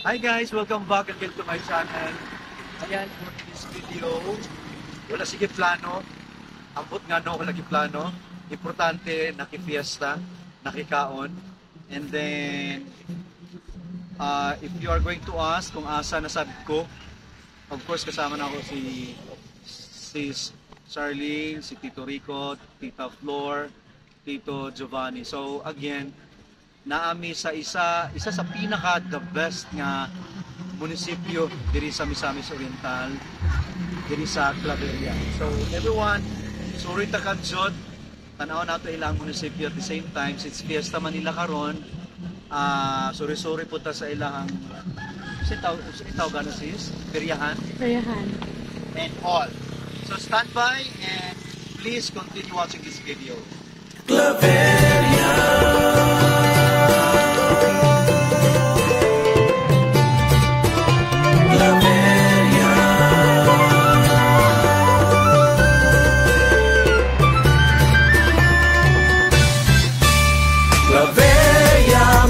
Hi guys! Welcome back again to my channel. Ayan, for this video, wala sige plano. Ambot nga no, wala plano. Importante, nakifiesta, nakikaon. And then, if you are going to ask kung asa nasabit ko, of course kasama na ako si Charlene, si Tito Rico, Tita Flor, Tito Giovanni. So again, naami sa isa sa pinaka the best nga munisipyo diri sa Misamis Oriental, diri sa Claveria. So everyone, sorry ta kadyot, tanaw nato ilang munisipyo at the same time since Fiesta Manila karon. Sorry po ta sa ilang sitaw gana sis Periyahan and all. So stand by and please continue watching this video. Claveria.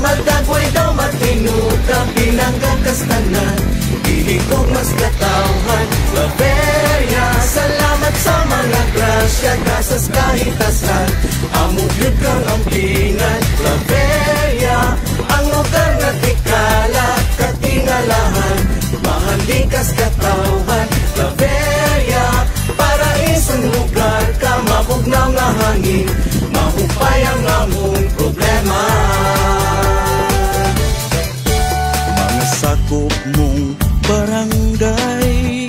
Madagway daw matinugang pinanggang kastanan, ihigog mas katawhan. Claveria, salamat sa mga grasya, kasas kahitasan, amugyod kang ampingan. Claveria, ang lugar na tikala, katingalahan, mahalikas katawhan. Claveria, paraisong lugar ka, mabugnaw nga hangin, mahupay ang among problema. Sakop mong barangay,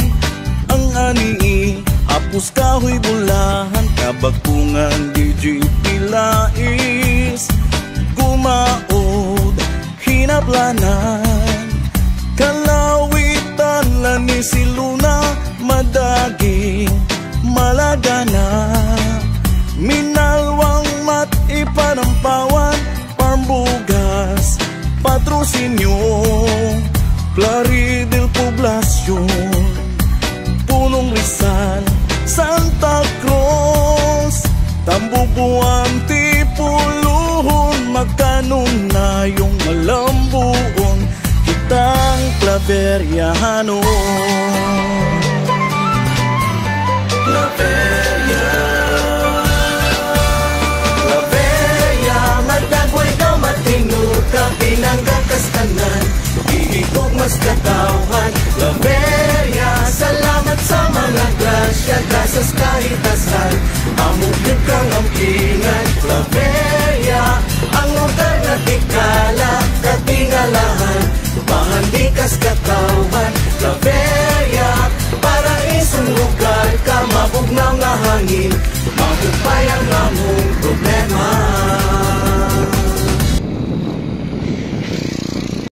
ang ani apos kahoy bulahan, kabakungan DJ Pilais, gumaod hinablanan, kalawitan lani siluna, madaging malagana, minalwang mat ipanampawan, parmbugas patrocinio, Plaridel Poblacion, Punong Rizal, Santa Cruz, Tambubuan, Tipuluhon, magkanon na yung malambuon, kitang Claveriano. Claveria, Claveria, madagway daw matinugang pinanggang kastanan, ihigog mas katawhan. Claveria, salamat sa mga grasya, kasas kahitasan, amugyod kang ampingan. Claveria, ang lugar na tikala, katingalahan, mahandikas katawhan. Claveria, paraisong lugar ka, mabugnaw nga hangin, mahupay ang among problema.